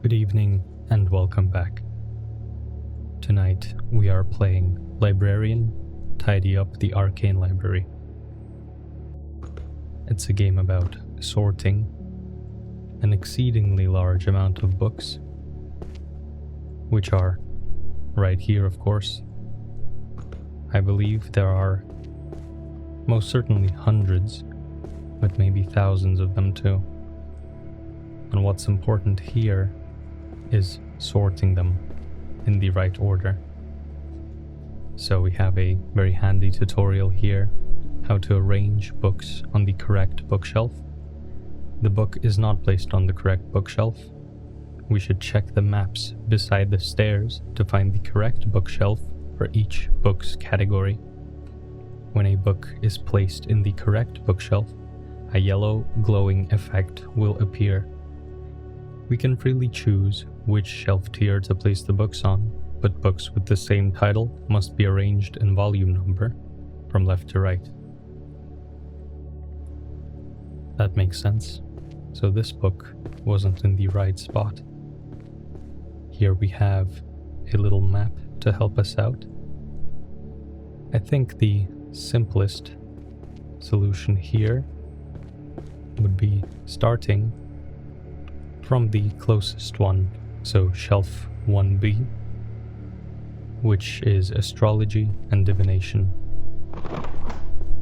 Good evening and welcome back. Tonight we are playing Librarian, Tidy Up the Arcane Library. It's a game about sorting an exceedingly large amount of books, which are right here, of course. I believe there are most certainly hundreds, but maybe thousands of them too. And what's important here is sorting them in the right order. So we have a very handy tutorial here, how to arrange books on the correct bookshelf. The book is not placed on the correct bookshelf. We should check the maps beside the stairs to find the correct bookshelf for each book's category. When a book is placed in the correct bookshelf, a yellow glowing effect will appear. We can freely choose which shelf tier to place the books on, but books with the same title must be arranged in volume number, from left to right. That makes sense. So this book wasn't in the right spot. Here we have a little map to help us out. I think the simplest solution here would be starting from the closest one, so shelf 1B, which is astrology and divination.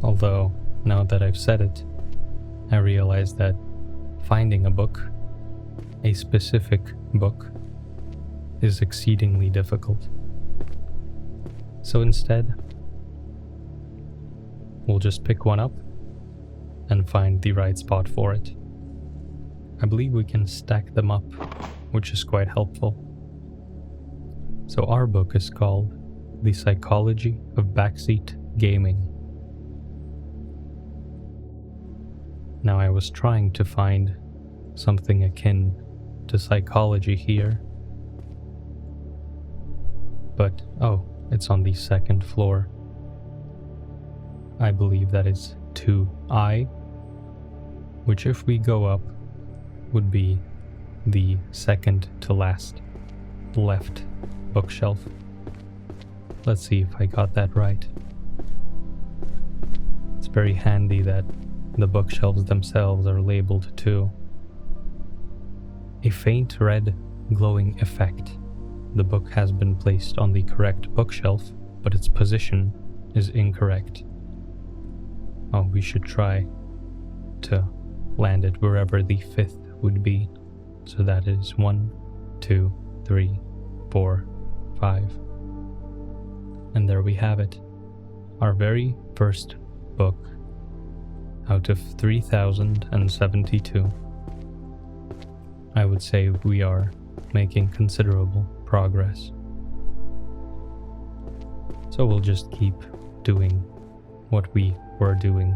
Although, now that I've said it, I realize that finding a book, a specific book, is exceedingly difficult. So instead, we'll just pick one up and find the right spot for it. I believe we can stack them up, which is quite helpful. So our book is called The Psychology of Backseat Gaming. Now I was trying to find something akin to psychology here, but it's on the second floor. I believe that is 2I, which if we go up would be the second to last left bookshelf. Let's see if I got that right. It's very handy that the bookshelves themselves are labeled too. A faint red glowing effect. The book has been placed on the correct bookshelf, but its position is incorrect. We should try to land it wherever the fifth would be. So that is 1, 2, 3, 4, 5. And there we have it. Our very first book out of 3,072. I would say we are making considerable progress. So we'll just keep doing what we were doing.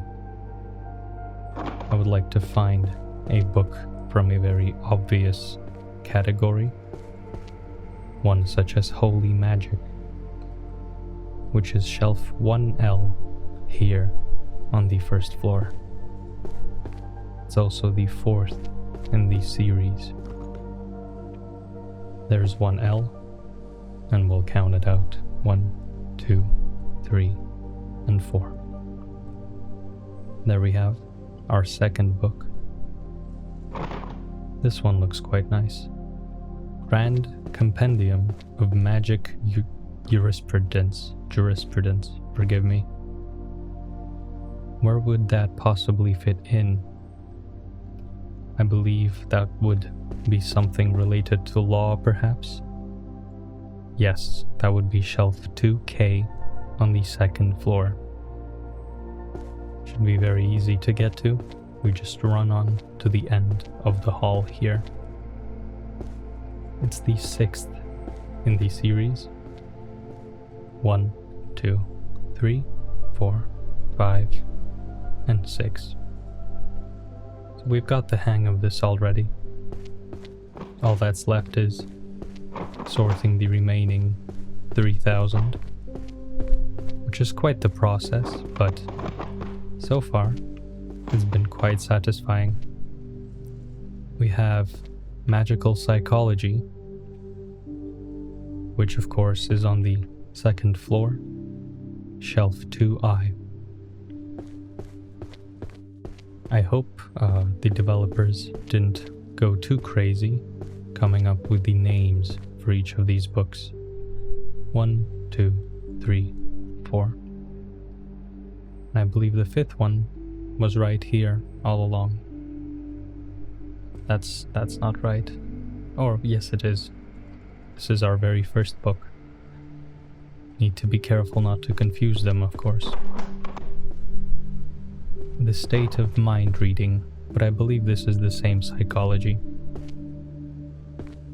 I would like to find a book from a very obvious category, one such as Holy Magic, which is shelf 1L here on the first floor. It's also the fourth in the series. There's 1L, and we'll count it out. 1, 2, 3, and 4. There we have our second book. This one looks quite nice. Grand Compendium of Magic Jurisprudence, forgive me. Where would that possibly fit in? I believe that would be something related to law, perhaps? Yes, that would be shelf 2K on the second floor. Should be very easy to get to. We just run on to the end of the hall here. It's the sixth in the series. 1, 2, 3, 4, 5, and 6. So we've got the hang of this already. All that's left is sorting the remaining 3,000, which is quite the process, but so far it's been quite satisfying. We have Magical Psychology, which of course is on the second floor, shelf 2I. I hope the developers didn't go too crazy coming up with the names for each of these books. 1, 2, 3, 4. And I believe the fifth one was right here all along. That's not right. Or yes, it is. This is our very first book. Need to be careful not to confuse them, of course. The State of Mind Reading, but I believe this is the same psychology.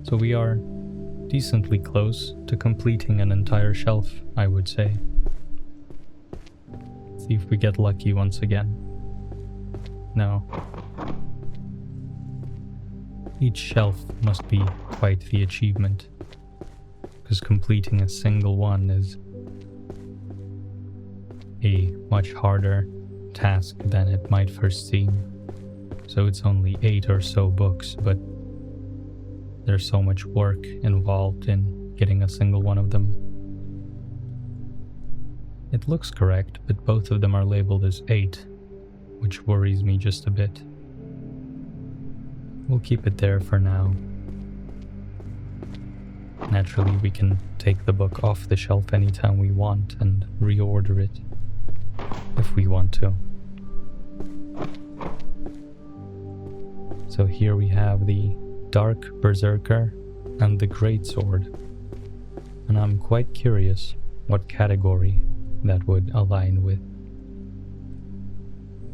So we are decently close to completing an entire shelf, I would say. See if we get lucky once again. No. Each shelf must be quite the achievement, because completing a single one is a much harder task than it might first seem. So it's only 8 or so books, but there's so much work involved in getting a single one of them. It looks correct, but both of them are labeled as 8, which worries me just a bit. We'll keep it there for now. Naturally, we can take the book off the shelf anytime we want and reorder it, if we want to. So here we have the Dark Berserker and the Greatsword, and I'm quite curious what category that would align with.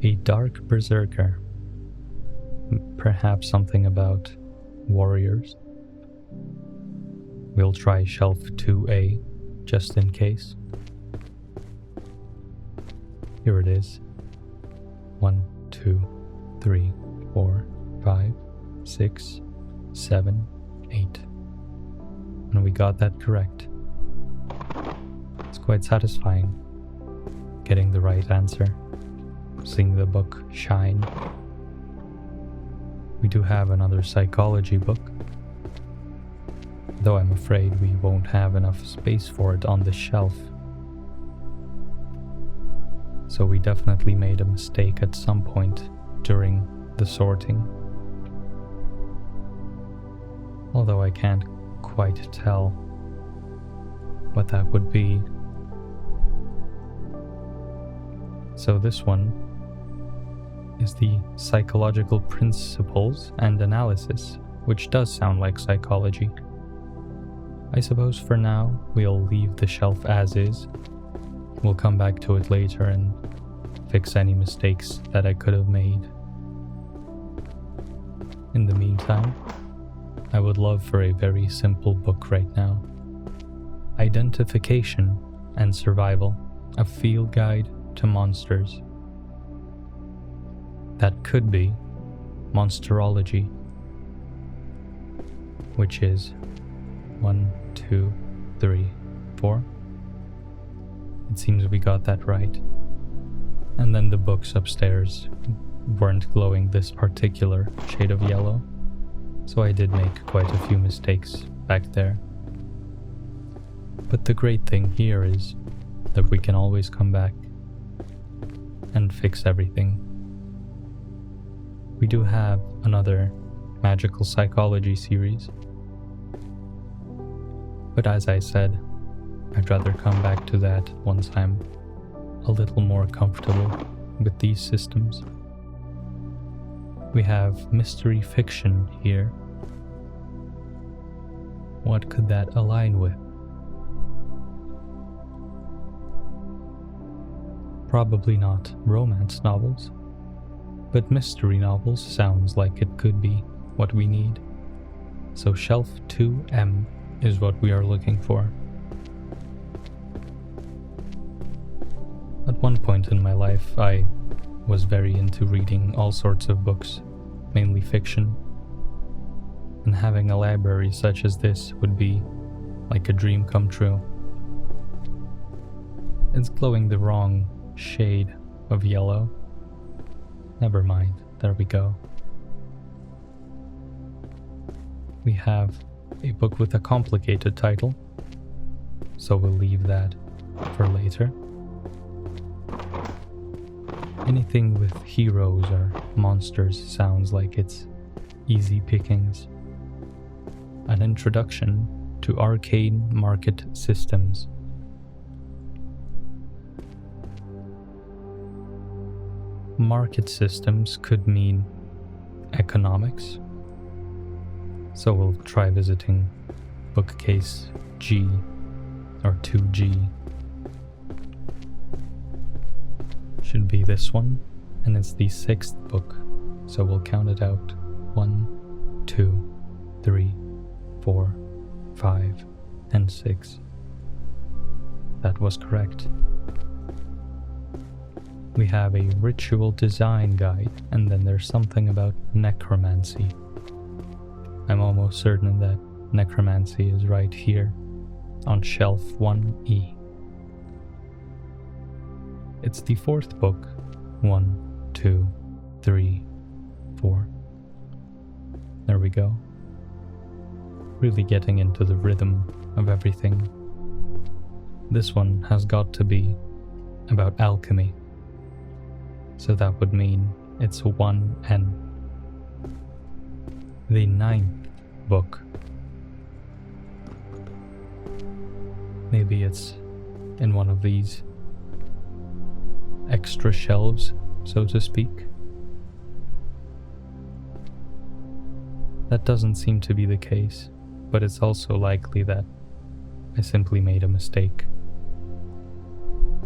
A Dark Berserker. Perhaps something about warriors. We'll try shelf 2A, just in case. Here it is. 1, 2, 3, 4, 5, 6, 7, 8. And we got that correct. It's quite satisfying getting the right answer, seeing the book shine. We do have another psychology book, though I'm afraid we won't have enough space for it on the shelf. So we definitely made a mistake at some point during the sorting. Although I can't quite tell what that would be. So this one is the Psychological Principles and Analysis, which does sound like psychology. I suppose for now we'll leave the shelf as is. We'll come back to it later and fix any mistakes that I could have made. In the meantime, I would love for a very simple book right now. Identification and Survival, a field guide to monsters. That could be Monsterology, which is 1, 2, 3, 4. It seems we got that right. And then the books upstairs weren't glowing this particular shade of yellow, so I did make quite a few mistakes back there. But the great thing here is that we can always come back and fix everything. We do have another Magical Psychology series, but as I said, I'd rather come back to that once I'm a little more comfortable with these systems. We have mystery fiction here. What could that align with? Probably not romance novels, but mystery novels sounds like it could be what we need. So shelf 2M is what we are looking for. At one point in my life, I was very into reading all sorts of books, mainly fiction, and having a library such as this would be like a dream come true. It's glowing the wrong shade of yellow. Never mind, there we go. We have a book with a complicated title, so we'll leave that for later. Anything with heroes or monsters sounds like it's easy pickings. An introduction to Arcane market systems. Market systems could mean economics, so we'll try visiting bookcase G or 2G. Should be this one, and it's the 6th book, so we'll count it out. 1, 2, 3, 4, 5, and 6. That was correct. We have a ritual design guide, and then there's something about necromancy. I'm almost certain that necromancy is right here on shelf 1E. It's the 4th book. 1, 2, 3, 4. There we go. Really getting into the rhythm of everything. This one has got to be about alchemy. So that would mean it's 1N. The 9th book. Maybe it's in one of these extra shelves, so to speak. That doesn't seem to be the case, but it's also likely that I simply made a mistake.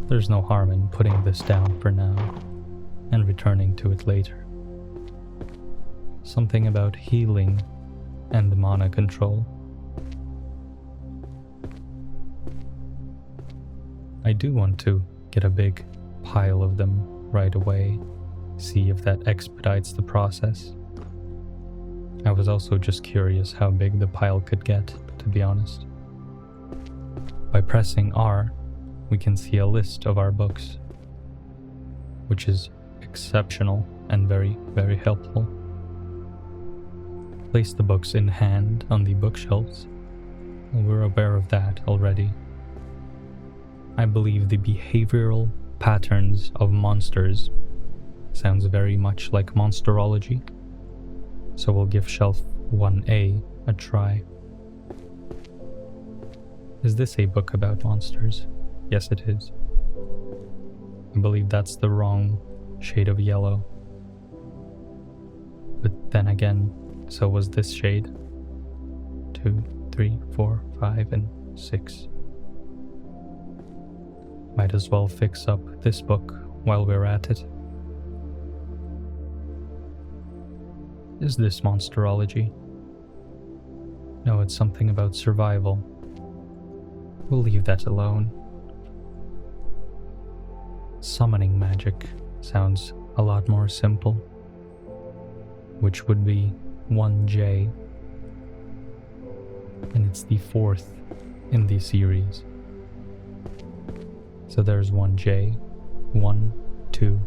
There's no harm in putting this down for now and returning to it later. Something about healing and mana control. I do want to get a big pile of them right away, see if that expedites the process. I was also just curious how big the pile could get, to be honest. By pressing R, we can see a list of our books, which is exceptional and very, very helpful. Place the books in hand on the bookshelves. We're aware of that already. I believe the behavioral patterns of monsters sounds very much like monsterology, so we'll give shelf 1A a try. Is this a book about monsters? Yes, it is. I believe that's the wrong shade of yellow. But then again, so was this shade. 2, 3, 4, 5, and 6. Might as well fix up this book while we're at it. Is this monsterology? No, it's something about survival. We'll leave that alone. Summoning magic sounds a lot more simple, which would be 1J, and it's the 4th in the series. So there's 1J, 1, 2,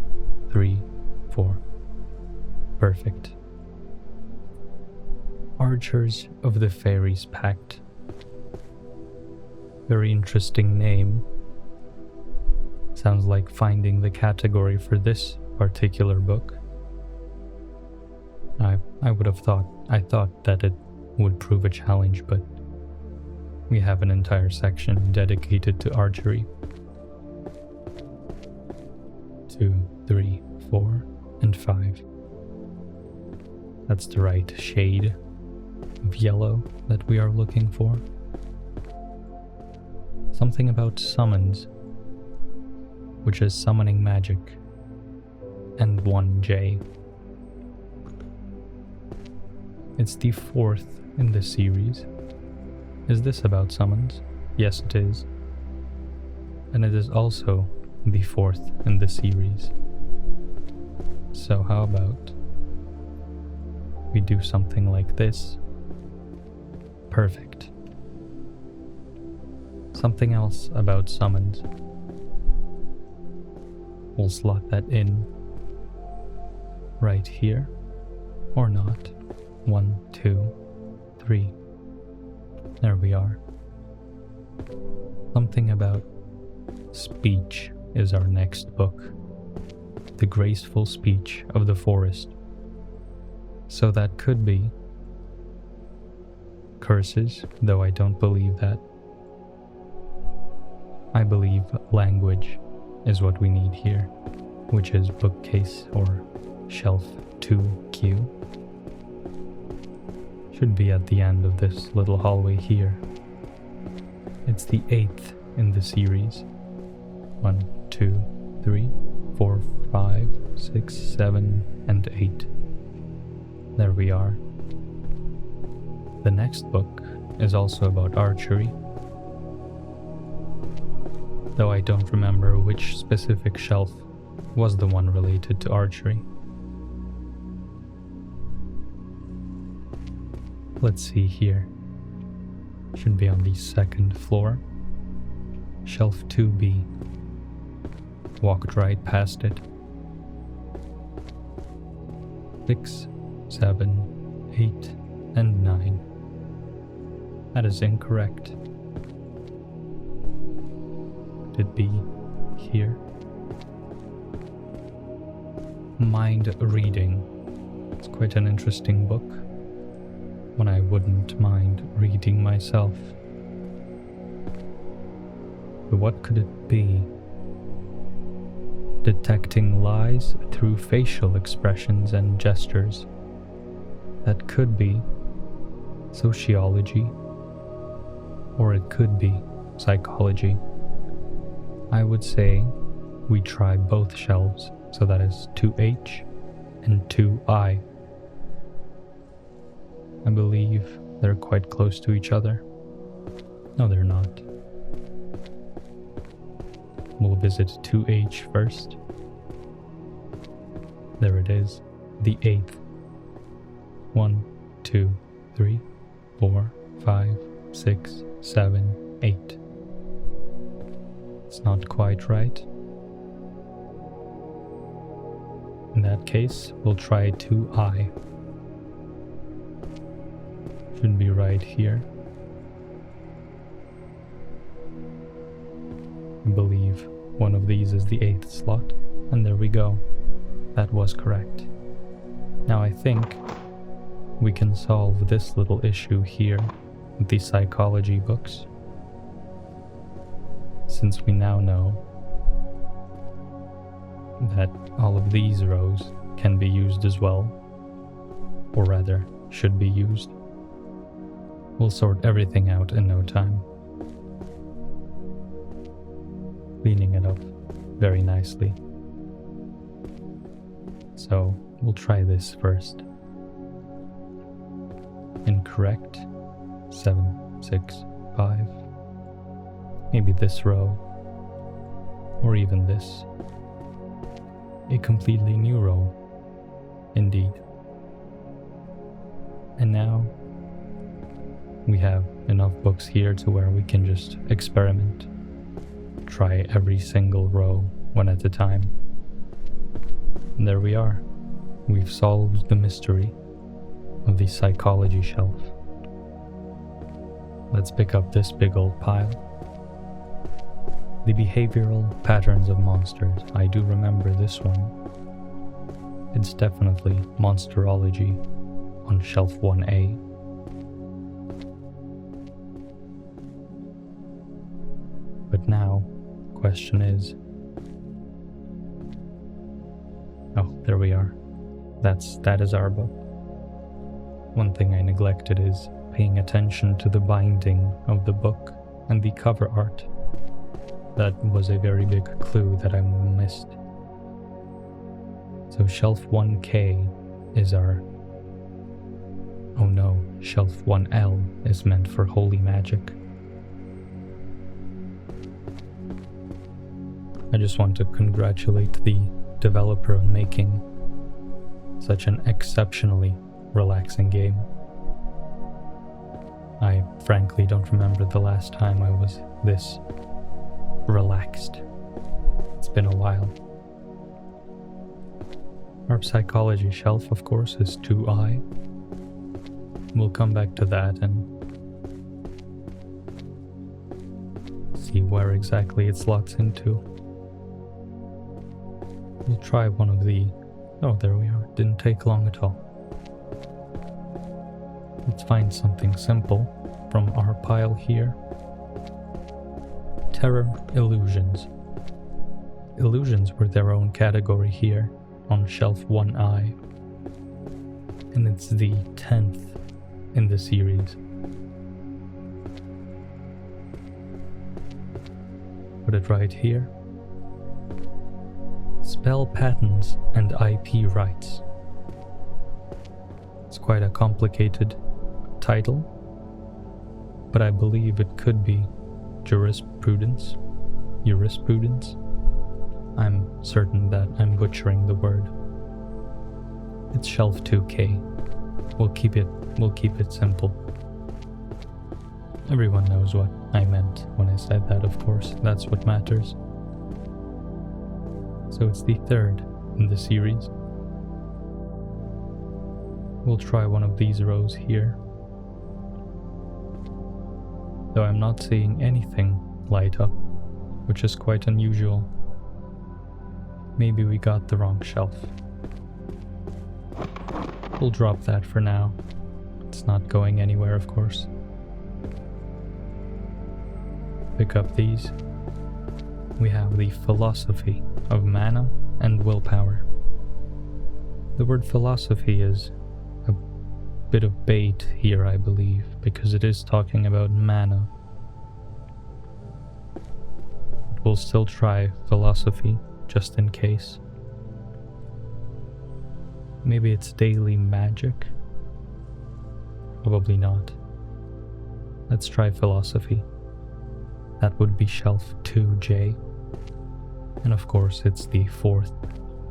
3, 4. Perfect. Archers of the Fairies Pact. Very interesting name. Sounds like finding the category for this particular book. I would have thought, that it would prove a challenge, but we have an entire section dedicated to archery. 2, 3, 4, and 5. That's the right shade of yellow that we are looking for. Something about summons, which is summoning magic, and 1J. It's the 4th in the series. Is this about summons? Yes, it is. And it is also the 4th in the series. So how about we do something like this? Perfect. Something else about summons. We'll slot that in right here, or not. 1, 2, 3. There we are. Something about speech is our next book. The graceful speech of the forest. So that could be curses, though I don't believe that. I believe language is what we need here, which is bookcase or shelf 2Q. Should be at the end of this little hallway here. It's the 8th in the series. 1, 2, 3, 4, 5, 6, 7, and 8. There we are. The next book is also about archery, though I don't remember which specific shelf was the one related to archery. Let's see here. Should be on the 2nd floor. Shelf 2B. Walked right past it. 6, 7, 8, and 9. That is incorrect. Could it be here? Mind Reading. It's quite an interesting book. One I wouldn't mind reading myself. But what could it be? Detecting lies through facial expressions and gestures. That could be sociology, or it could be psychology. I would say we try both shelves, so that is 2H and 2I. I believe they're quite close to each other. No, they're not. We'll visit 2H first. There it is, the 8th. 1, 2, 3, 4, 5, 6, 7, 8. It's not quite right. In that case, we'll try 2I. Should be right here. I believe one of these is the 8th slot, and there we go. That was correct. Now I think we can solve this little issue here with the psychology books, since we now know that all of these rows can be used as well, or rather, should be used. We'll sort everything out in no time. Cleaning it up very nicely. So, we'll try this first. Incorrect. 7, 6, 5. Maybe this row. Or even this. A completely new row. Indeed. And now we have enough books here to where we can just experiment. Try every single row one at a time. And there we are. We've solved the mystery of the psychology shelf. Let's pick up this big old pile. The behavioral patterns of monsters. I do remember this one. It's definitely monsterology on shelf 1A. But now, the question is... Oh, there we are. That is our book. One thing I neglected is paying attention to the binding of the book and the cover art. That was a very big clue that I missed. So shelf 1K is our... Oh no, shelf 1L is meant for holy magic. I just want to congratulate the developer on making such an exceptionally relaxing game. I frankly don't remember the last time I was this relaxed. It's been a while. Our psychology shelf, of course, is 2I. we'll come back to that and see where exactly it slots into. We'll try one of the... Oh, there we are. Didn't take long at all. Let's find something simple from our pile here. Terror Illusions. Illusions were their own category here on shelf 1i, and it's the 10th in the series. Put it right here. Spell patterns and IP rights. It's quite a complicated title, but I believe it could be jurisprudence. I'm certain that I'm butchering the word. It's shelf 2k. We'll keep it simple. Everyone knows what I meant when I said that, of course. That's what matters. So it's the 3rd in the series. We'll try one of these rows here. Though I'm not seeing anything light up, which is quite unusual. Maybe we got the wrong shelf. We'll drop that for now. It's not going anywhere, of course. Pick up these. We have the philosophy of mana and willpower. The word philosophy is a bit of bait here, I believe, because it is talking about mana. We'll still try philosophy, just in case. Maybe it's daily magic? Probably not. Let's try philosophy. That would be shelf 2J. And of course it's the 4th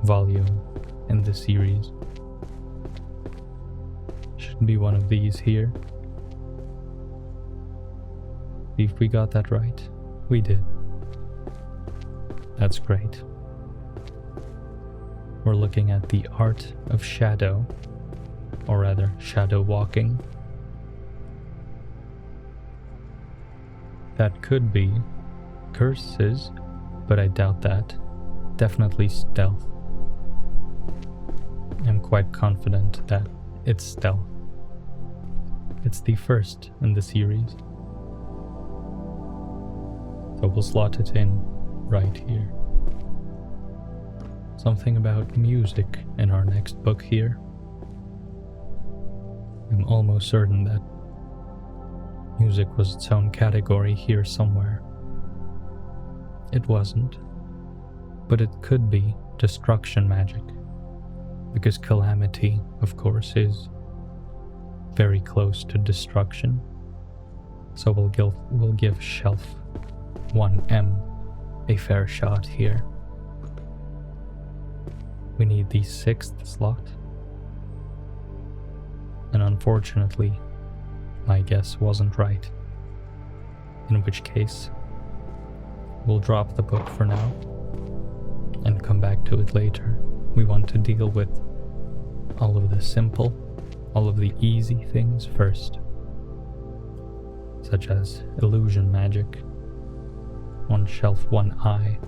volume in the series. Should be one of these here. See if we got that right. We did. That's great. We're looking at the art of shadow, or rather shadow walking. That could be curses, but I doubt that. Definitely stealth. I'm quite confident that it's stealth. It's the 1st in the series. So we'll slot it in right here. Something about music in our next book here. I'm almost certain that music was its own category here somewhere. It wasn't, but it could be destruction magic, because calamity, of course, is very close to destruction. So we'll give shelf 1M a fair shot here. We need the 6th slot, and unfortunately my guess wasn't right, in which case we'll drop the book for now and come back to it later. We want to deal with all of the simple, all of the easy things first, such as illusion magic on shelf 1i.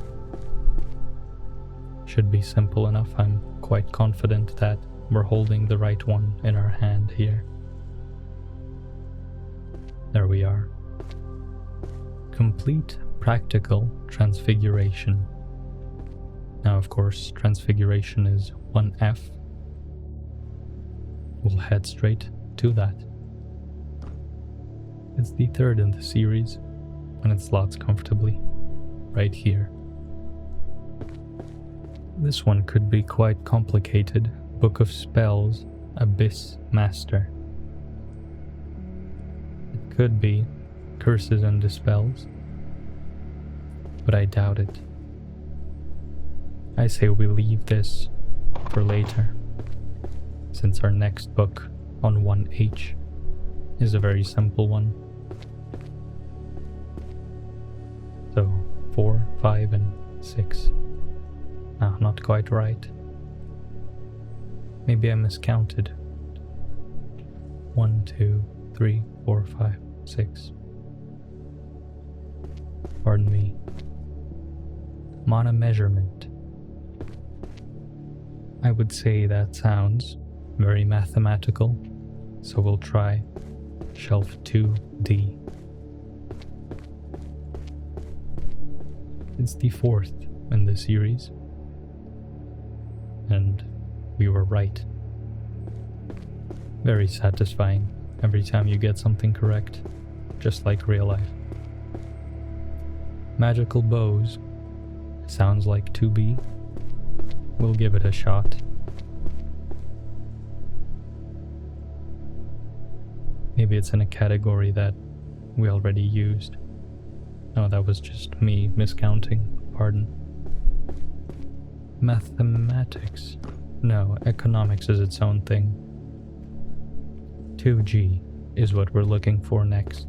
Should be simple enough. I'm quite confident that we're holding the right one in our hand here. There we are. Complete practical transfiguration. Now, of course, transfiguration is 1F. We'll head straight to that. It's the 3rd in the series, and it slots comfortably right here. This one could be quite complicated. Book of Spells, Abyss Master. It could be Curses and Dispels, but I doubt it. I say we leave this for later, since our next book on 1H is a very simple one. So 4, 5, and 6. Ah, not quite right. Maybe I miscounted. 1, 2, 3, 4, 5, 6. Pardon me. Mana measurement. I would say that sounds very mathematical, so we'll try shelf 2D. It's the fourth in the series, and we were right. Very satisfying every time you get something correct, just like real life. Magical bows sounds like 2B. We'll give it a shot. Maybe it's in a category that we already used. No, that was just me miscounting. Pardon. Mathematics. No, economics is its own thing. 2G is what we're looking for next.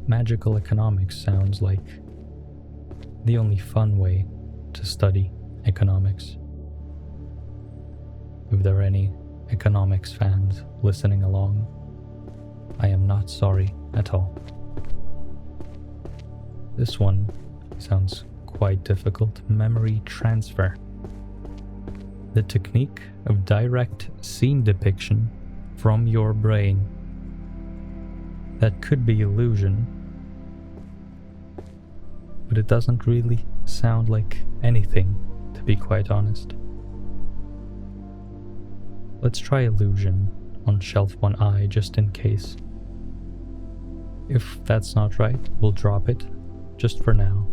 Magical economics sounds like the only fun way to study economics. If there are any economics fans listening along, I am not sorry at all. This one sounds quite difficult. Memory transfer. The technique of direct scene depiction from your brain. That could be illusion, but it doesn't really sound like anything, to be quite honest. Let's try illusion on shelf 1I just in case. If that's not right, we'll drop it, just for now.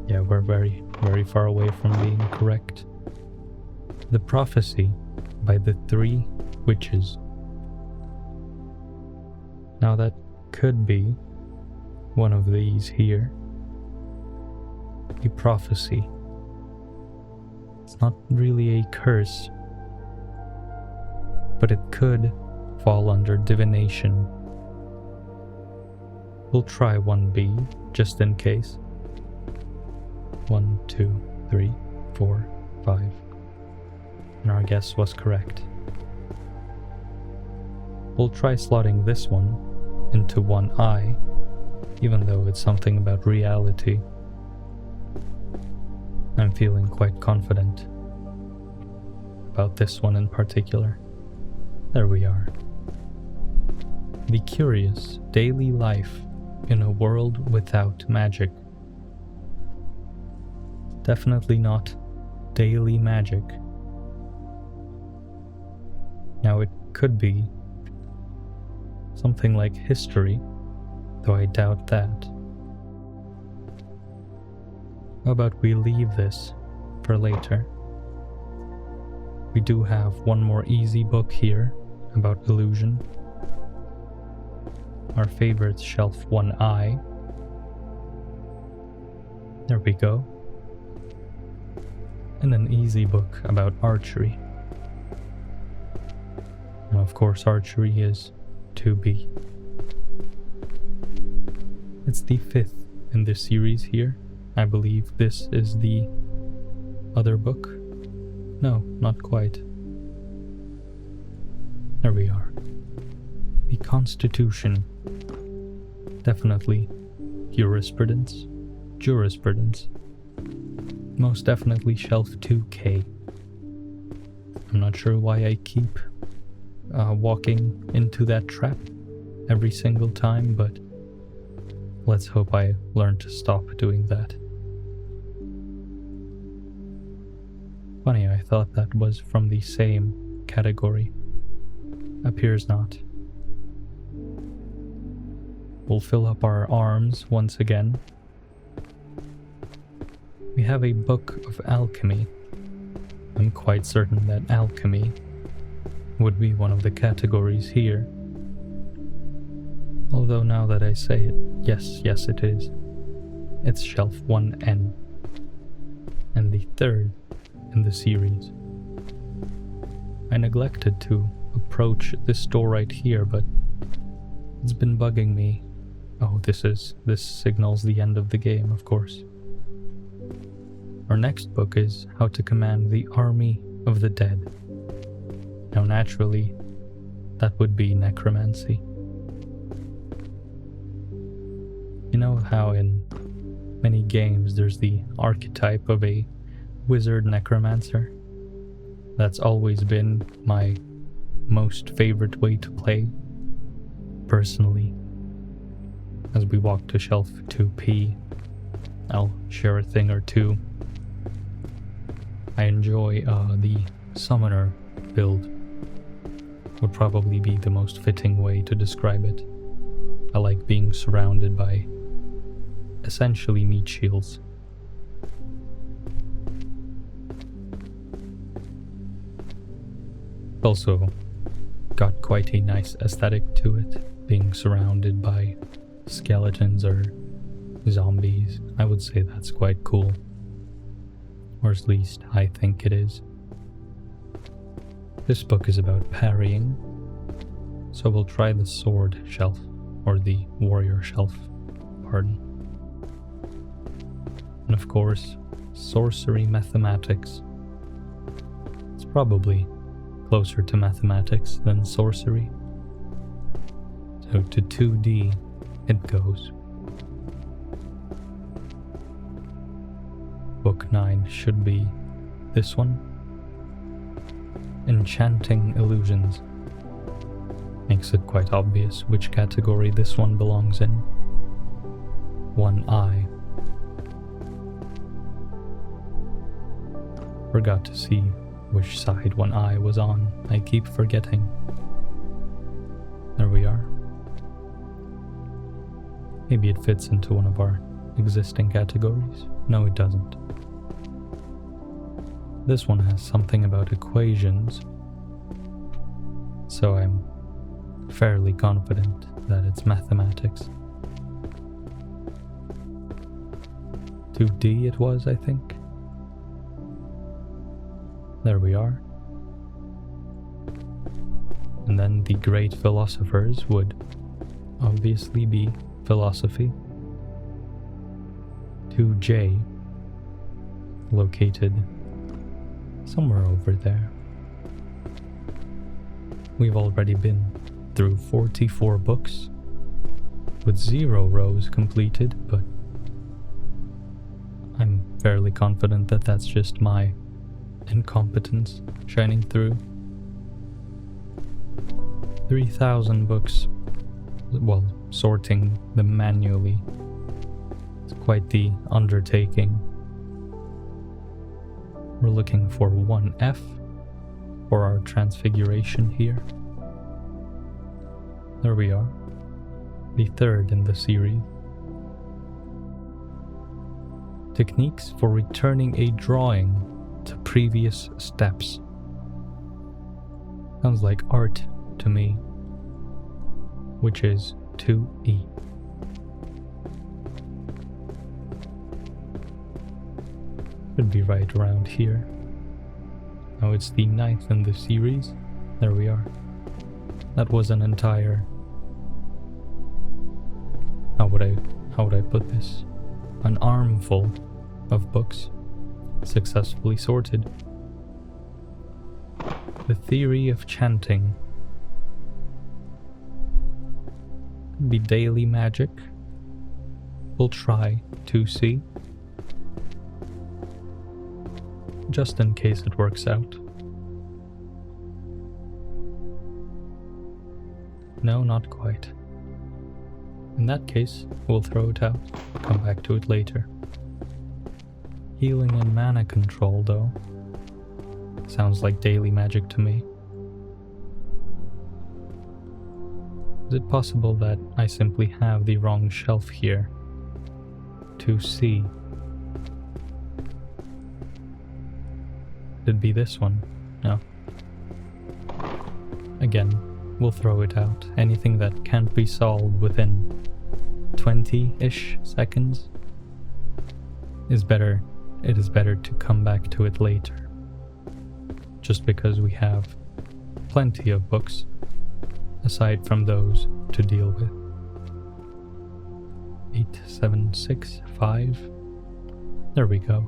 Yeah, we're very, very far away from being correct. The Prophecy by the Three Witches. Now that could be one of these here. A prophecy. It's not really a curse, but it could fall under divination. We'll try 1B just in case. 1, 2, 3, 4, 5. And our guess was correct. We'll try slotting this one into 1I, even though it's something about reality. I'm feeling quite confident about this one in particular. There we are. The curious daily life in a world without magic. Definitely not daily magic. Now it could be something like history, though I doubt that. How about we leave this for later? We do have one more easy book here about illusion. Our favorite shelf 1I. There we go. And an easy book about archery. Now, of course, archery is 2B. It's the fifth in this series here. I believe this is the other book. No, not quite. There we are. The Constitution. Definitely jurisprudence. Most definitely shelf 2K. I'm not sure why I keep walking into that trap every single time, but let's hope I learn to stop doing that. Funny, I thought that was from the same category. Appears not. We'll fill up our arms once again. We have a book of alchemy. I'm quite certain that alchemy would be one of the categories here. Although now that I say it, yes it is. It's shelf 1N. And the third in the series. I neglected to approach this door right here, but it's been bugging me. Oh, this signals the end of the game, of course. Our next book is How to Command the Army of the Dead. Now naturally, that would be necromancy. You know how in many games there's the archetype of a wizard necromancer? That's always been my most favorite way to play, personally. As we walk to shelf 2P, I'll share a thing or two. I enjoy the summoner build. Would probably be the most fitting way to describe it. I like being surrounded by essentially meat shields. Also got quite a nice aesthetic to it, being surrounded by skeletons or zombies. I would say that's quite cool. Or at least I think it is. This book is about parrying, so we'll try the sword shelf, or the warrior shelf, pardon. And of course, sorcery mathematics. It's probably closer to mathematics than sorcery. So to 2D it goes. Book 9 should be this one. Enchanting Illusions. Makes it quite obvious which category this one belongs in. One eye. Forgot to see which side one eye was on. I keep forgetting. There we are. Maybe it fits into one of our existing categories. No, it doesn't. This one has something about equations, so I'm fairly confident that it's mathematics. 2D it was, I think. There we are. And then the great philosophers would obviously be philosophy. 2J, located somewhere over there. We've already been through 44 books, with 0 rows completed, but I'm fairly confident that that's just my incompetence shining through. 3,000 books, well, sorting them manually. It's quite the undertaking. We're looking for 1F for our transfiguration here. There we are, the third in the series. Techniques for returning a drawing to previous steps. Sounds like art to me, which is 2E. Should be right around here. Now it's the 9th in the series. There we are. That was an entire... How would I put this? An armful of books successfully sorted. The theory of chanting. Could be daily magic. We'll try 2C. Just in case it works out. No, not quite. In that case, we'll throw it out. Come back to it later. Healing and mana control, though. Sounds like daily magic to me. Is it possible that I simply have the wrong shelf here? 2C. Could be this one. No. Again, we'll throw it out. Anything that can't be solved within 20-ish seconds is better. It is better to come back to it later. Just because we have plenty of books aside from those to deal with. 8, 7, 6, 5. There we go.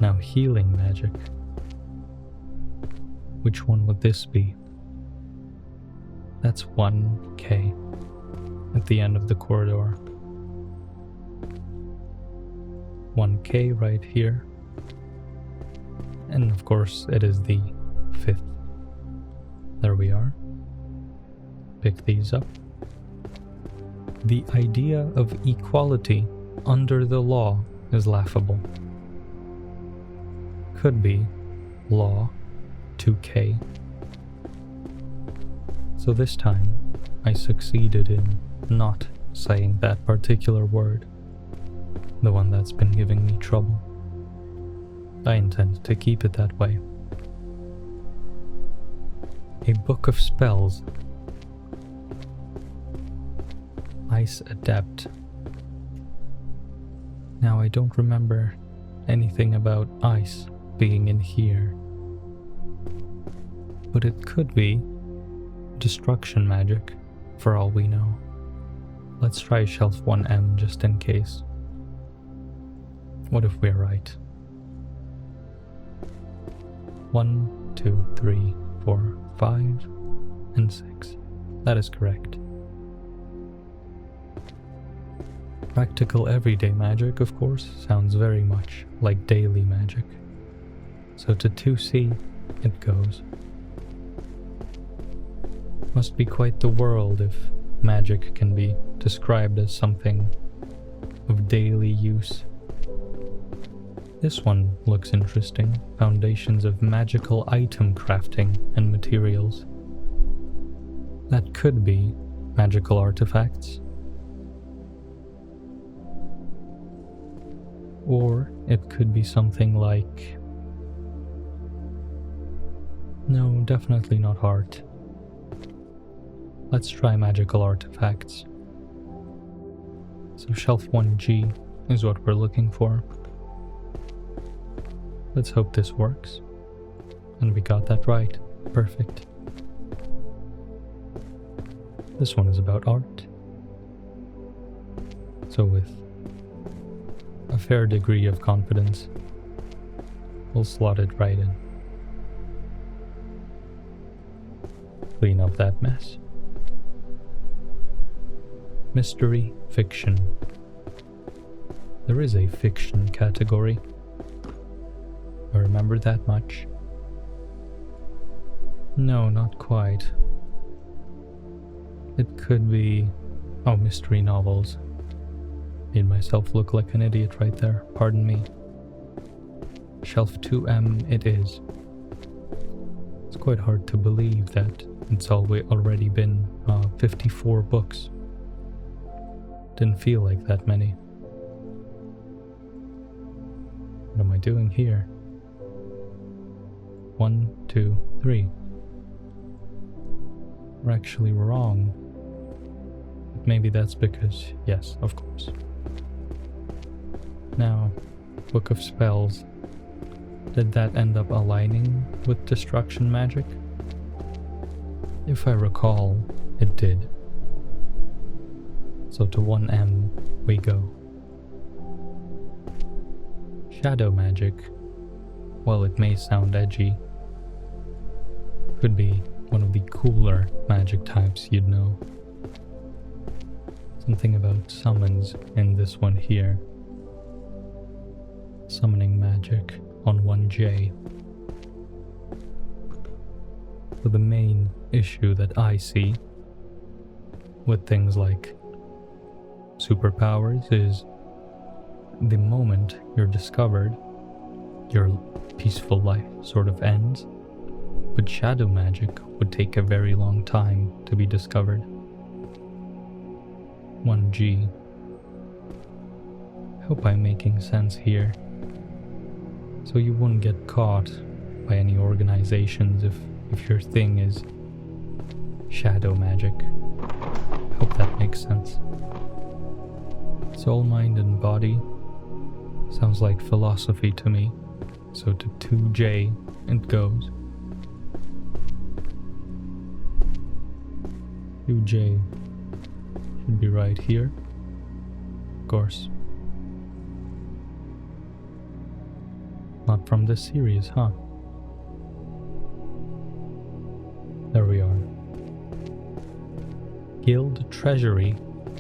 Now healing magic. Which one would this be? That's 1k at the end of the corridor. 1k right here. And of course it is the 5th. There we are. Pick these up. The idea of equality under the law is laughable. Could be law 2k. So this time I succeeded in not saying that particular word, the one that's been giving me trouble. I intend to keep it that way. A book of spells. Ice Adept. Now I don't remember anything about ice being in here, but it could be destruction magic for all we know. Let's try shelf 1M just in case. What if we're right? 1, 2, 3, 4, 5, and 6. That is correct. Practical everyday magic, of course, sounds very much like daily magic. So to 2C it goes. Must be quite the world if magic can be described as something of daily use. This one looks interesting. Foundations of magical item crafting and materials. That could be magical artifacts. Or it could be something like... No, definitely not art. Let's try magical artifacts. So shelf 1G is what we're looking for. Let's hope this works. And we got that right. Perfect. This one is about art. So with a fair degree of confidence, we'll slot it right in. Clean up that mess. Mystery fiction. There is a fiction category. I remember that much. No, not quite. It could be... Oh, mystery novels. Made myself look like an idiot right there. Pardon me. Shelf 2M it is. It's quite hard to believe that it's already been 54 books. Didn't feel like that many. What am I doing here? 1, 2, 3. We're actually wrong. But maybe that's because, yes, of course. Now, Book of Spells. Did that end up aligning with destruction magic? If I recall, it did. So to 1M we go. Shadow magic, while it may sound edgy, could be one of the cooler magic types you'd know. Something about summons in this one here. Summoning magic on 1J. So the main issue that I see with things like superpowers is the moment you're discovered, your peaceful life sort of ends. But shadow magic would take a very long time to be discovered. 1G. Hope I'm making sense here. So you wouldn't get caught by any organizations if your thing is shadow magic. Hope that makes sense. Soul, mind, and body sounds like philosophy to me. So to 2J it goes. 2J should be right here. Of course. Not from this series, huh? There we are. Guild Treasury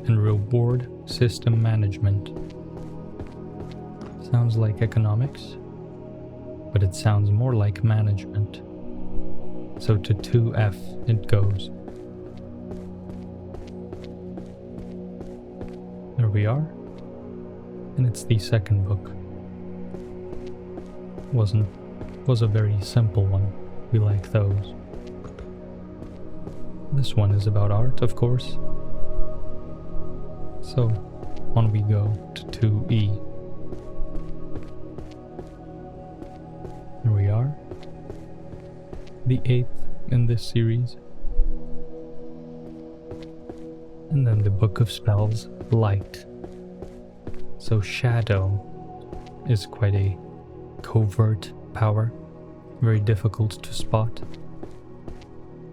and Reward System Management. Sounds like economics, but it sounds more like management. So to 2F it goes. There we are. And it's the second book. Was a very simple one. We like those. This one is about art, of course. So, on we go to 2E. Here we are. The 8th in this series. And then the Book of Spells, Light. So Shadow is quite a covert power, very difficult to spot.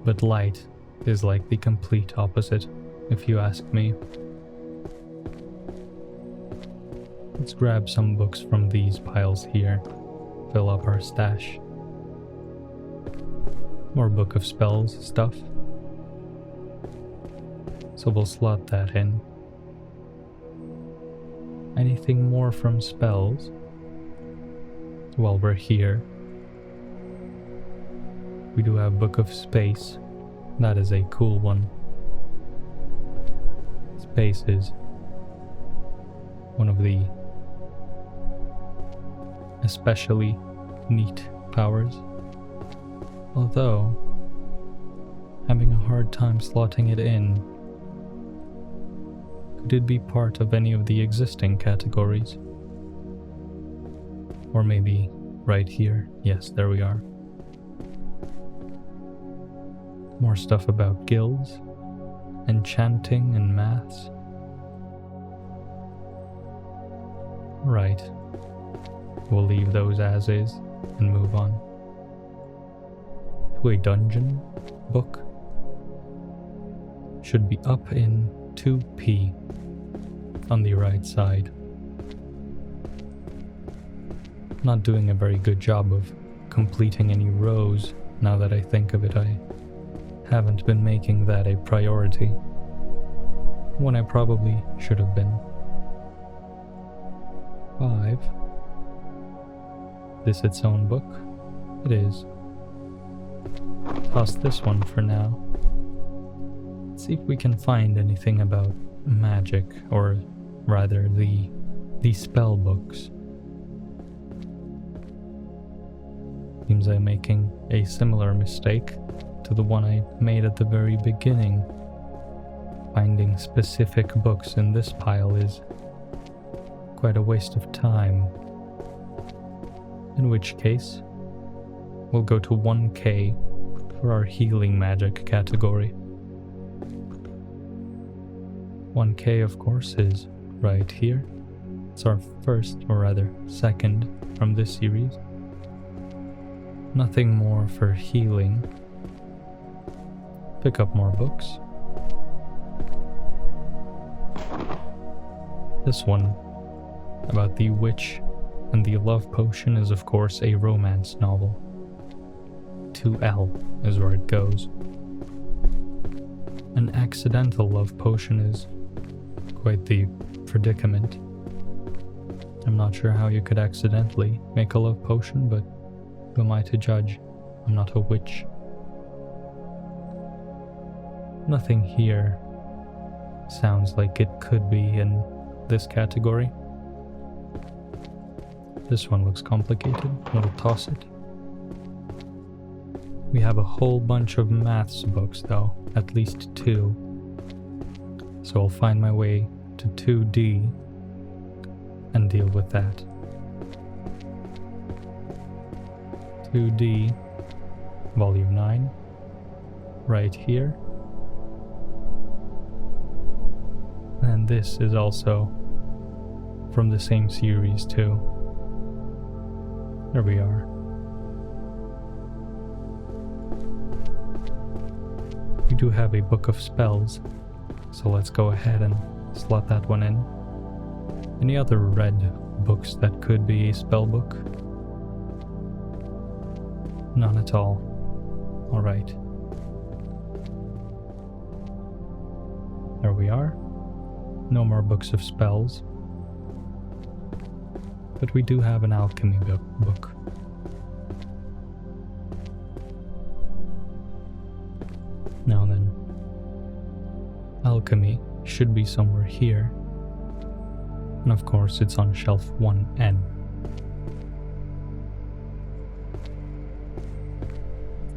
But Light is like the complete opposite, if you ask me. Let's grab some books from these piles here, fill up our stash. More Book of Spells stuff. So we'll slot that in. Anything more from spells? While we're here, we do have Book of Space. That is a cool one. Space is one of the especially neat powers. Although, having a hard time slotting it in. Could it be part of any of the existing categories? Or maybe right here. Yes, there we are. More stuff about guilds, enchanting and maths. Right. We'll leave those as is and move on to a dungeon book. Should be up in 2P on the right side. Not doing a very good job of completing any rows now that I think of it. I haven't been making that a priority when I probably should have been. 5. This its own book? It is. Toss this one for now. Let's see if we can find anything about magic, or rather the spell books. Seems I'm making a similar mistake to the one I made at the very beginning. Finding specific books in this pile is quite a waste of time. In which case, we'll go to 1K for our healing magic category. 1K, of course, is right here. It's our first, or rather second, from this series. Nothing more for healing. Pick up more books. This one, about the witch and the love potion, is of course a romance novel. 2L is where it goes. An accidental love potion is quite the predicament. I'm not sure how you could accidentally make a love potion, but who am I to judge? I'm not a witch. Nothing here sounds like it could be in this category. This one looks complicated. We'll toss it. We have a whole bunch of maths books though, at least 2. So I'll find my way to 2D and deal with that. 2D, Volume 9, right here. And this is also from the same series too. There we are. We do have a Book of Spells, so let's go ahead and slot that one in. Any other red books that could be a spell book? None at all. Alright. There we are. No more books of spells. But we do have an alchemy book. Now then, alchemy should be somewhere here. And of course it's on shelf 1N.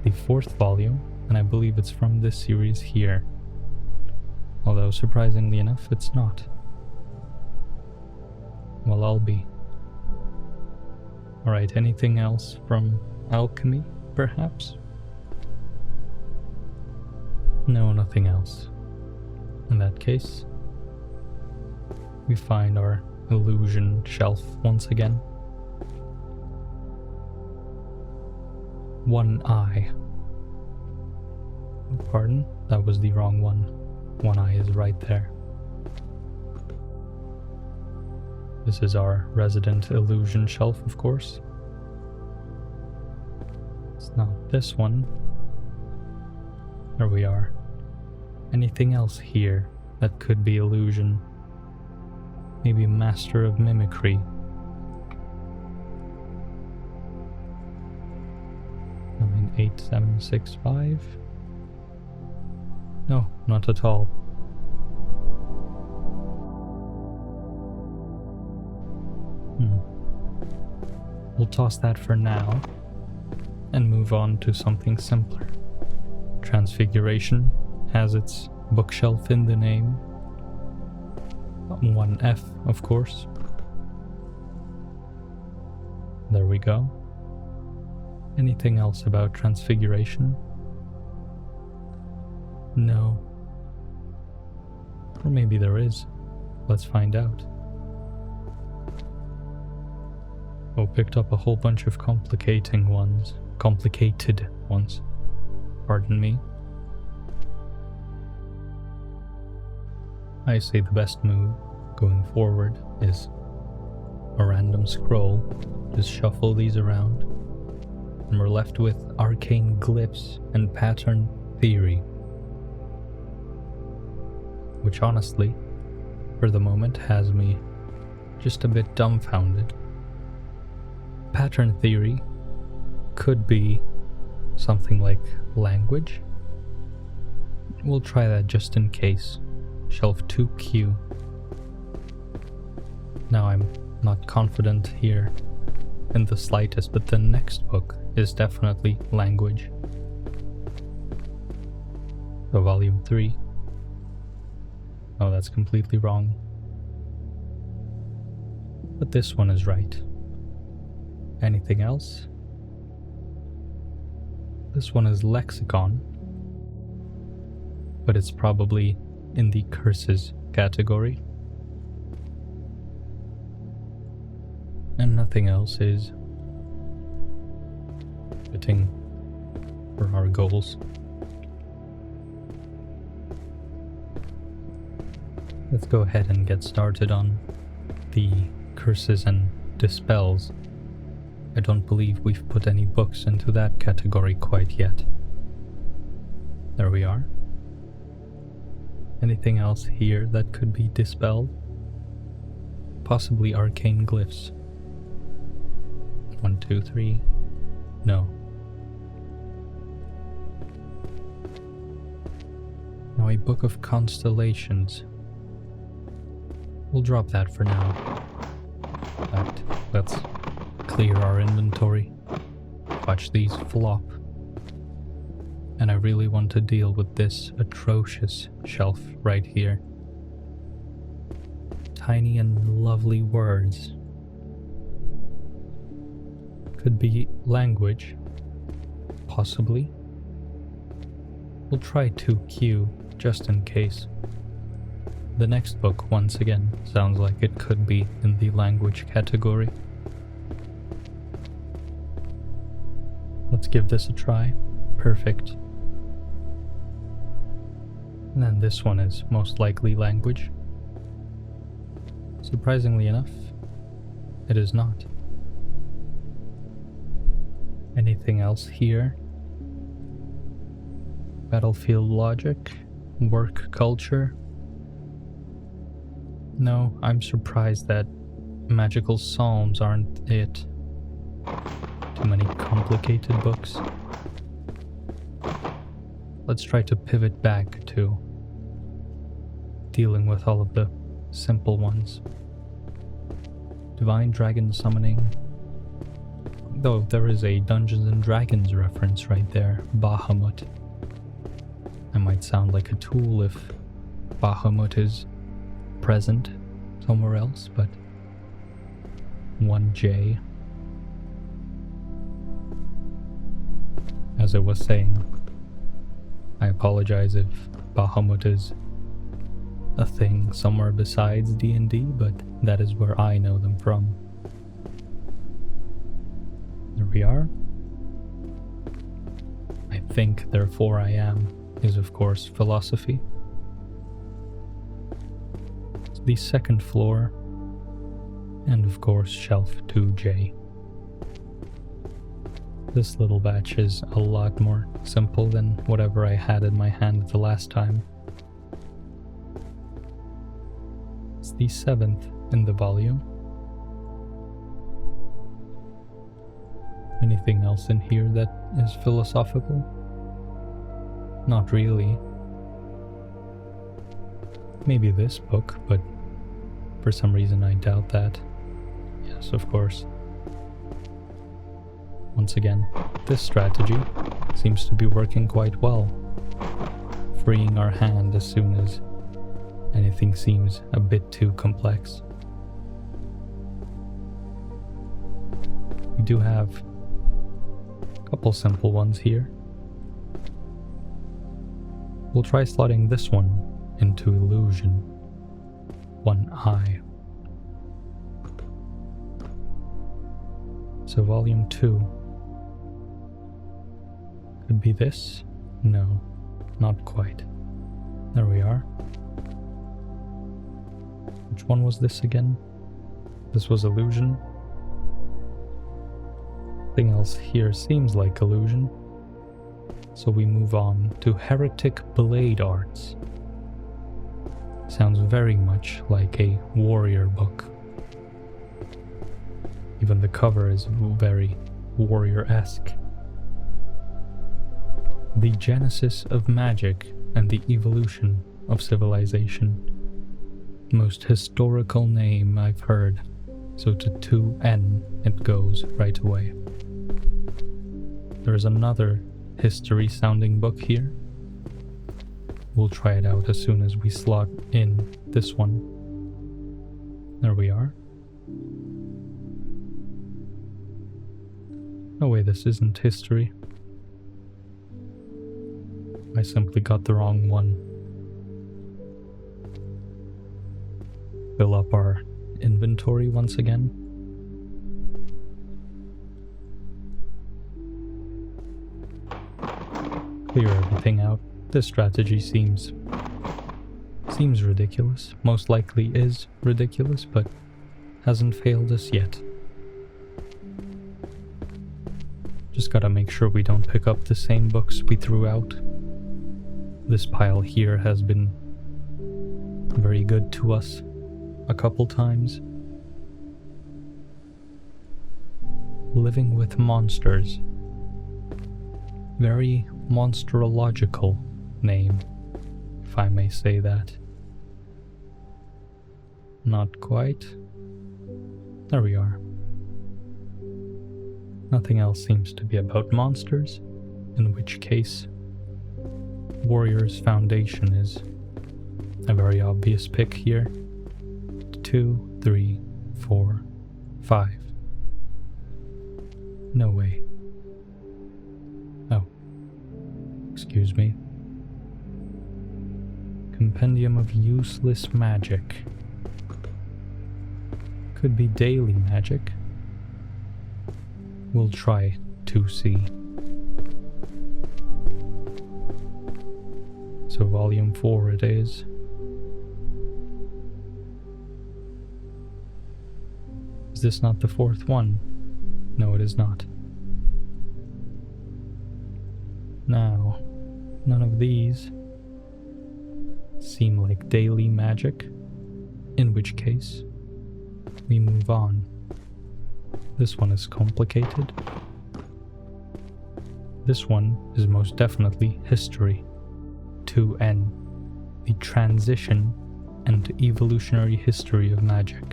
The 4th volume, and I believe it's from this series here. Although surprisingly enough, it's not. Well, I'll be. Alright, anything else from alchemy, perhaps? No, nothing else. In that case, we find our illusion shelf once again. One eye. Pardon? That was the wrong one. One eye is right there. This is our resident illusion shelf, of course. It's not this one. There we are. Anything else here that could be illusion? Maybe Master of Mimicry. 98765. No, not at all. We'll toss that for now and move on to something simpler. Transfiguration has its bookshelf in the name. 1F, of course. There we go. Anything else about Transfiguration? No. Or maybe there is. Let's find out. Oh, picked up a whole bunch of complicated ones. Pardon me. I say the best move going forward is a random scroll. Just shuffle these around. And we're left with arcane glyphs and pattern theory. Which honestly, for the moment, has me just a bit dumbfounded. Pattern theory could be something like language. We'll try that just in case. Shelf 2Q. Now I'm not confident here in the slightest, but the next book is definitely language. So volume 3. Oh, that's completely wrong. But this one is right. Anything else? This one is lexicon, but it's probably in the curses category. And nothing else is fitting for our goals. Let's go ahead and get started on the curses and dispels. I don't believe we've put any books into that category quite yet. There we are. Anything else here that could be dispelled? Possibly arcane glyphs. 1, 2, 3. No. Now a book of constellations. We'll drop that for now. But let's clear our inventory. Watch these flop. And I really want to deal with this atrocious shelf right here. Tiny and lovely words. Could be language. Possibly. We'll try 2Q just in case. The next book, once again, sounds like it could be in the language category. Let's give this a try. Perfect. And then this one is most likely language. Surprisingly enough, it is not. Anything else here? Battlefield logic? Work culture? No, I'm surprised that magical psalms aren't it. Too many complicated books. Let's try to pivot back to dealing with all of the simple ones. Divine Dragon Summoning. Though there is a Dungeons and Dragons reference right there, Bahamut. I might sound like a tool if Bahamut is present somewhere else, but 1J. As I was saying, I apologize if Bahamut is a thing somewhere besides D&D, but that is where I know them from. There we are. I think, therefore I am, is of course philosophy. It's the second floor, and of course shelf 2J. This little batch is a lot more simple than whatever I had in my hand the last time. It's the 7th in the volume. Anything else in here that is philosophical? Not really. Maybe this book, but for some reason I doubt that. Yes, of course. Once again, this strategy seems to be working quite well, freeing our hand as soon as anything seems a bit too complex. We do have a couple simple ones here. We'll try slotting this one into illusion. One eye. So volume 2. Could be this? No, not quite. There we are. Which one was this again? This was illusion. Nothing else here seems like illusion. So we move on to Heretic Blade Arts. Sounds very much like a warrior book. Even the cover is very warrior-esque. The Genesis of Magic and the Evolution of Civilization. Most historical name I've heard, so to 2N it goes right away. There is another history-sounding book here. We'll try it out as soon as we slot in this one. There we are. No way, this isn't history. I simply got the wrong one. Fill up our inventory once again. Clear everything out. This strategy seems ridiculous. Most likely is ridiculous, but hasn't failed us yet. Just gotta make sure we don't pick up the same books we threw out. This pile here has been very good to us a couple times. Living with Monsters. Very monsterological name, if I may say that. Not quite. There we are. Nothing else seems to be about monsters, in which case Warrior's Foundation is a very obvious pick here. 2, 3, 4, 5. No way. Oh. Excuse me. Compendium of Useless Magic. Could be daily magic. We'll try 2C. So volume 4 it is. Is this not the 4th one? No, it is not. Now, none of these seem like daily magic, in which case we move on. This one is complicated. This one is most definitely history. 2N, the transition and evolutionary history of magic.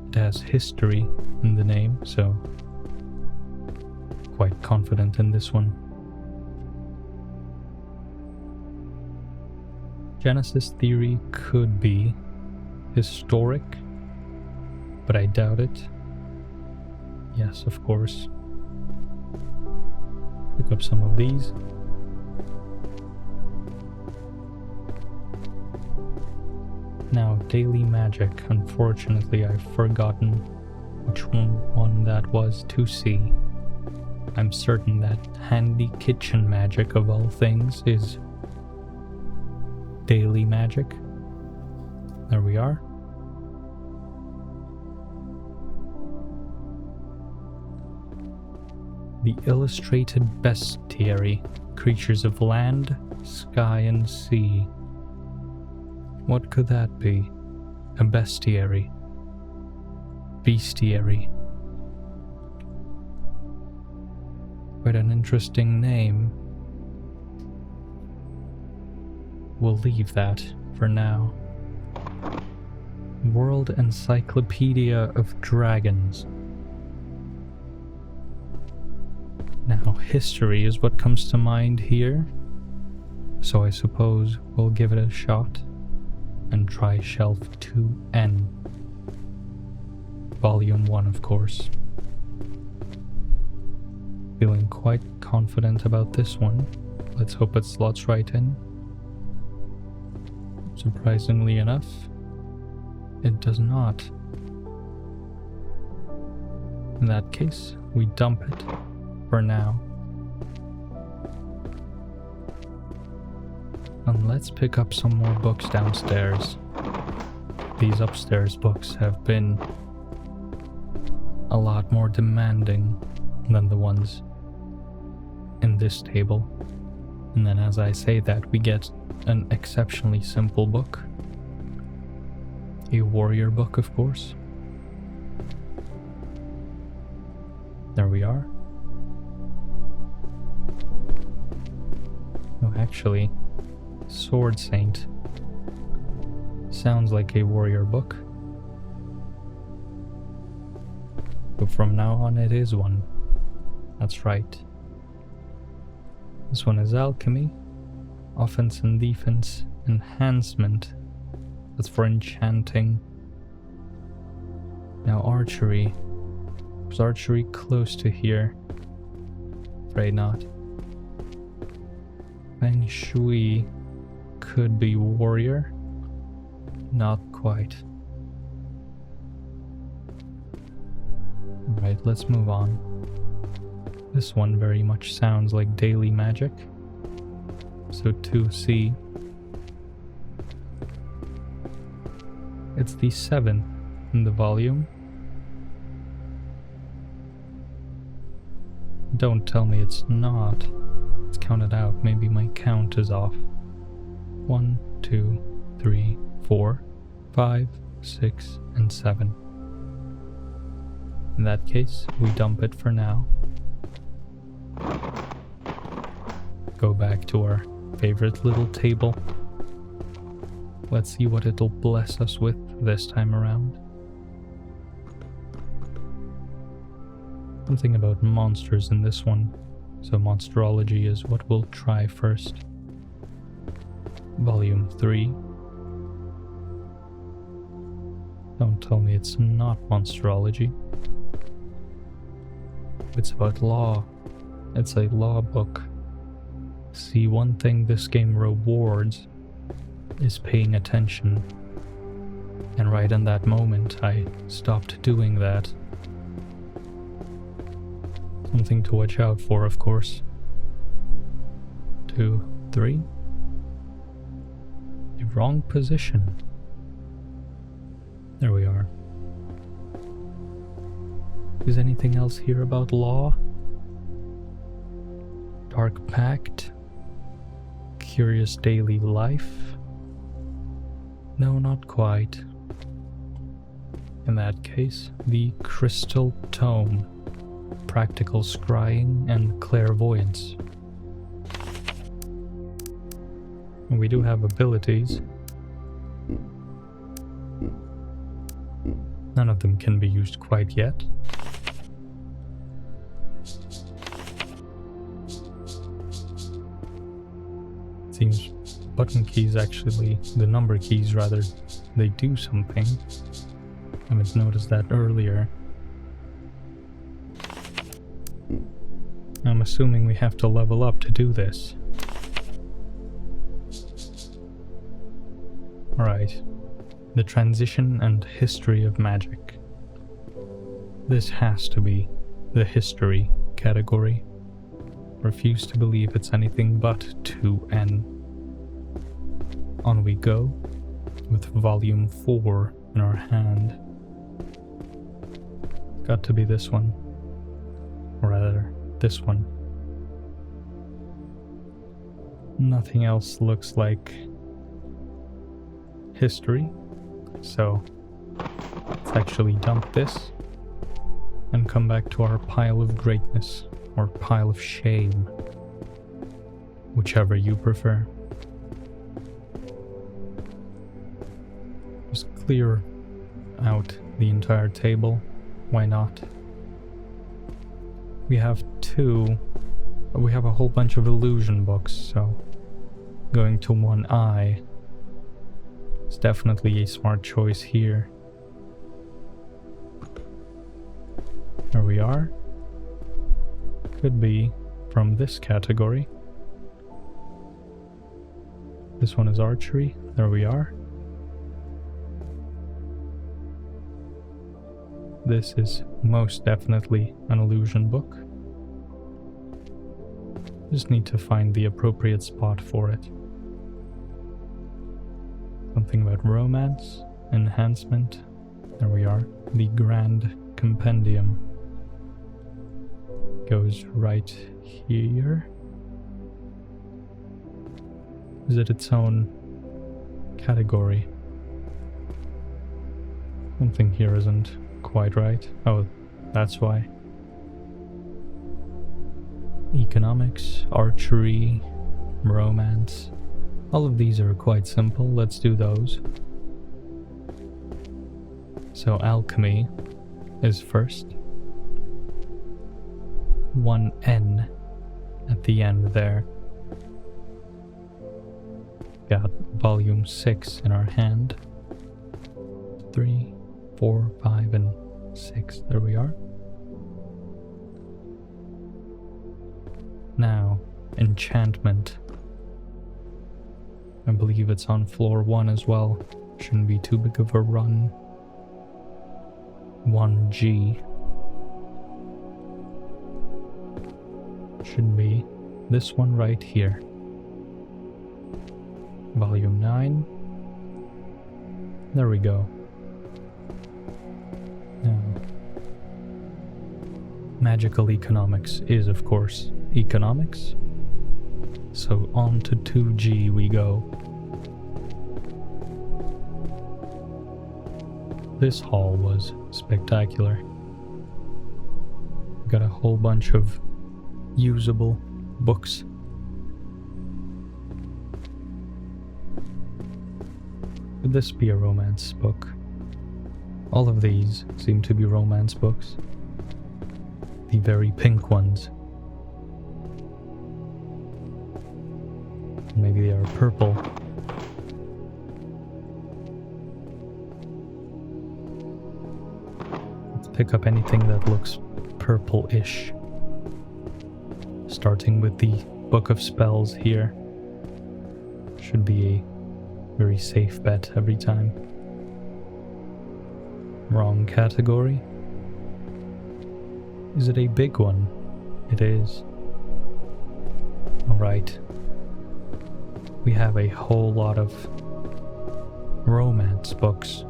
It has history in the name, so quite confident in this one. Genesis theory could be historic, but I doubt it. Yes, of course. Pick up some of these. Now, daily magic. Unfortunately, I've forgotten which one that was to see. I'm certain that handy kitchen magic of all things is daily magic. There we are. The illustrated bestiary, creatures of land, sky, and sea. What could that be? A bestiary. Bestiary. Quite an interesting name. We'll leave that for now. World Encyclopedia of Dragons. Now, history is what comes to mind here, so I suppose we'll give it a shot and try shelf 2N. Volume 1, of course. Feeling quite confident about this one. Let's hope it slots right in. Surprisingly enough, it does not. In that case, we dump it for now. And let's pick up some more books downstairs. These upstairs books have been a lot more demanding than the ones in this table. And then as I say that, we get an exceptionally simple book. A warrior book, of course. There we are. Oh, actually, Sword Saint sounds like a warrior book. But from now on it is one. That's right. This one is alchemy, offense and defense, enhancement. That's for enchanting. Now archery. Was archery close to here? Afraid not. Feng Shui could be warrior. Not quite. Right, let's move on. This one very much sounds like daily magic. So 2C. It's the 7th in the volume. Don't tell me it's not. Let's count it out. Maybe my count is off. 1, 2, 3, 4, 5, 6, and 7. In that case, we dump it for now. Go back to our favorite little table. Let's see what it'll bless us with this time around. Something about monsters in this one, so monsterology is what we'll try first. Volume 3. Don't tell me it's not monsterology. It's about law. It's a law book. See, one thing this game rewards is paying attention. And right in that moment, I stopped doing that. Something to watch out for, of course. 2, 3. The wrong position. There we are. Is anything else here about law? Dark Pact. Curious Daily Life. No, not quite. In that case, the Crystal Tome. Practical Scrying and Clairvoyance. And we do have abilities. None of them can be used quite yet. Seems button keys actually, the number keys rather, they do something. I haven't noticed that earlier. I'm assuming we have to level up to do this. Alright. The transition and history of magic. This has to be the history category. Refuse to believe it's anything but 2N. On we go, with volume 4 in our hand. Got to be this one. Or rather, this one. Nothing else looks like history, so let's actually dump this and come back to our pile of greatness, or pile of shame, whichever you prefer. Just clear out the entire table, why not? We have a whole bunch of illusion books, so going to one eye is definitely a smart choice here. There we are. Could be from this category. This one is archery. There we are. This is most definitely an illusion book. Just need to find the appropriate spot for it. Something about romance, enhancement. There we are. The Grand Compendium goes right here. Is it its own category? Something here isn't quite right. Oh, that's why. Economics, archery, romance. All of these are quite simple. Let's do those. So alchemy is first. 1N at the end there. Got volume 6 in our hand. 3, 4, 5, and 6. There we are. Now, enchantment. I believe it's on floor 1 as well. Shouldn't be too big of a run. 1G. Should be this one right here. Volume 9. There we go. Now, magical economics is, of course, economics. So on to 2G we go. This hall was spectacular. Got a whole bunch of usable books. Could this be a romance book? All of these seem to be romance books. The very pink ones. Maybe they are purple. Let's pick up anything that looks purple-ish. Starting with the Book of Spells here. Should be a very safe bet every time. Wrong category. Is it a big one? It is. Alright. We have a whole lot of romance books.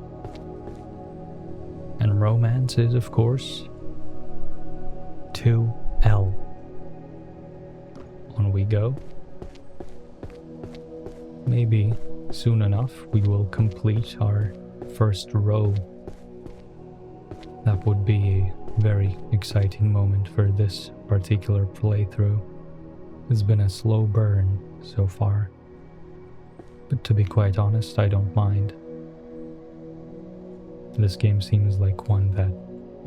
And romance is, of course, 2L. On we go. Maybe soon enough we will complete our first row. That would be a very exciting moment for this particular playthrough. It's been a slow burn so far, but to be quite honest, I don't mind. This game seems like one that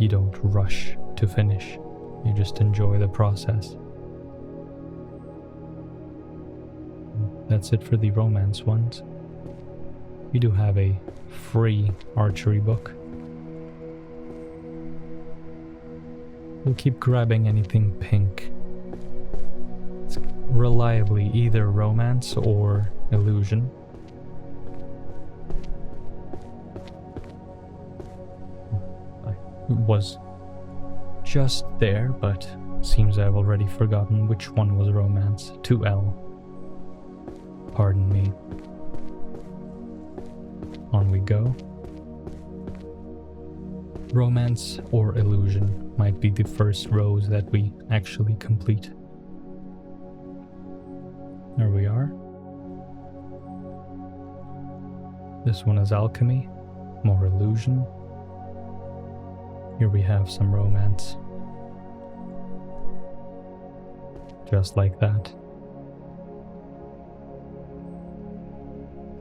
you don't rush to finish, you just enjoy the process. That's it for the romance ones. We do have a free archery book. We'll keep grabbing anything pink. It's reliably either romance or illusion. I was just there, but seems I've already forgotten which one was romance. 2L. Pardon me. On we go. Romance or illusion might be the first rows that we actually complete. There we are. This one is alchemy, more illusion. Here we have some romance. Just like that.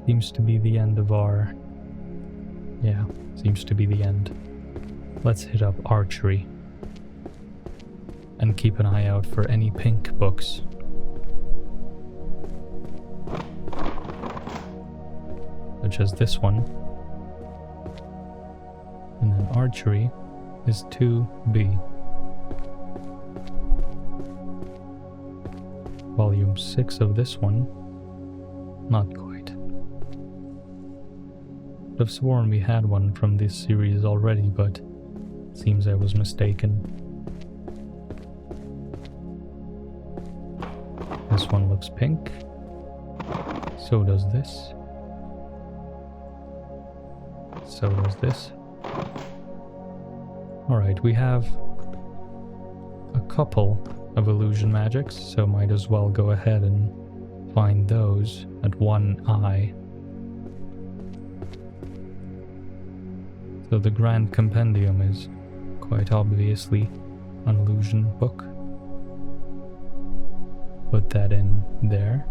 Seems to be the end of our... Yeah, seems to be the end. Let's hit up archery. And keep an eye out for any pink books. Such as this one. And then archery is 2B. Volume 6 of this one. Not quite. I've sworn we had one from this series already, but seems I was mistaken. This one looks pink. So does this. So does this. Alright, we have a couple of illusion magics, so might as well go ahead and find those at one eye. So the Grand Compendium is quite obviously an illusion book. Put that in there.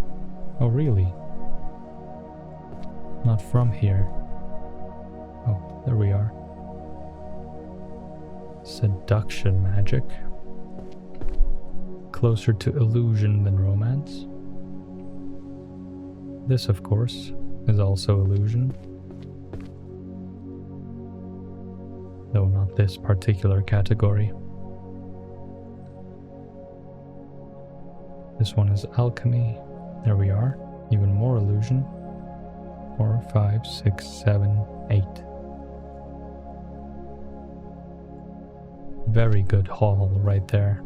Oh really? Not from here. Oh, there we are. Seduction magic. Closer to illusion than romance. This, of course, is also illusion. Though not this particular category. This one is alchemy. There we are. Even more illusion. 4, 5, 6, 7, 8. Very good haul right there.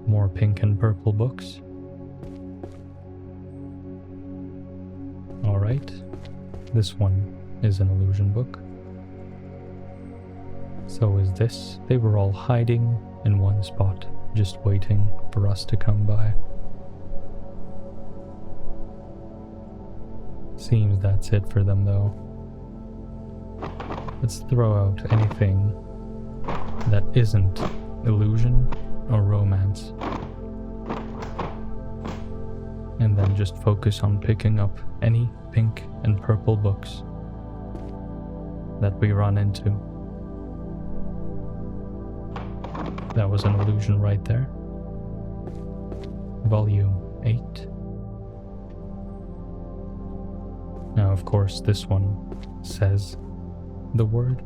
More pink and purple books. Alright. This one is an illusion book. So is this. They were all hiding in one spot, just waiting for us to come by. Seems that's it for them though. Let's throw out anything that isn't illusion or romance. And then just focus on picking up any pink and purple books that we run into. That was an illusion right there. Volume 8. Now, of course, this one says the word.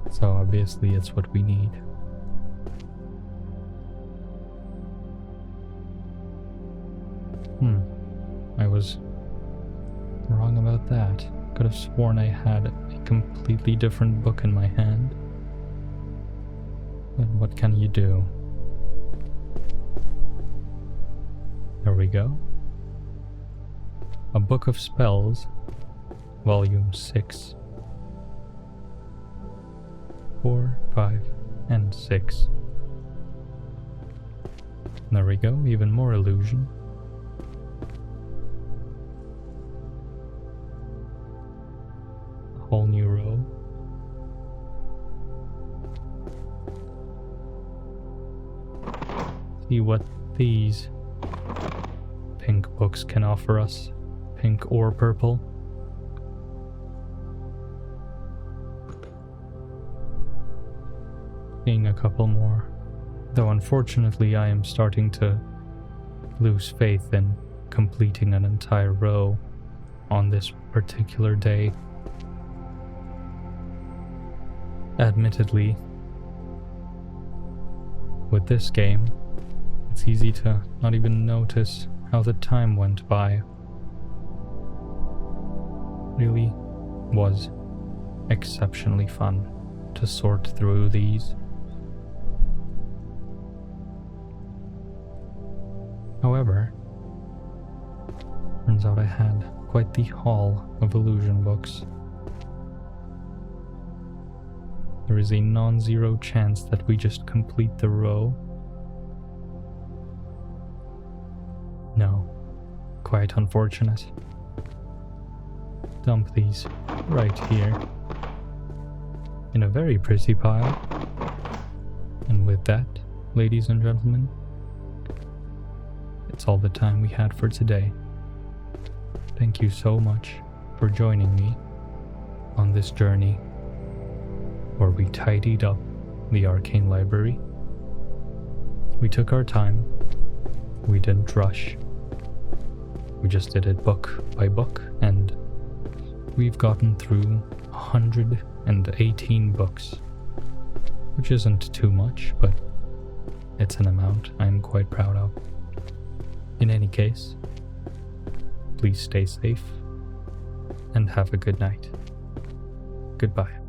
So obviously it's what we need. I was wrong about that. Could have sworn I had a completely different book in my hand. But what can you do? There we go. A Book of Spells, Volume 6. 4, 5, and 6. There we go, even more illusion. A whole new row. See what these pink books can offer us. Pink or purple. Seeing a couple more. Though unfortunately I am starting to lose faith in completing an entire row on this particular day. Admittedly, with this game, it's easy to not even notice how the time went by. Really was exceptionally fun to sort through these. However, turns out I had quite the haul of illusion books. There is a non-zero chance that we just complete the row. No, quite unfortunate. Dump these right here in a very pretty pile. And with that, ladies and gentlemen, it's all the time we had for today. Thank you so much for joining me on this journey where we tidied up the Arcane library. We took our time. We didn't rush. We just did it book by book, and we've gotten through 118 books, which isn't too much, but it's an amount I'm quite proud of. In any case, please stay safe and have a good night. Goodbye.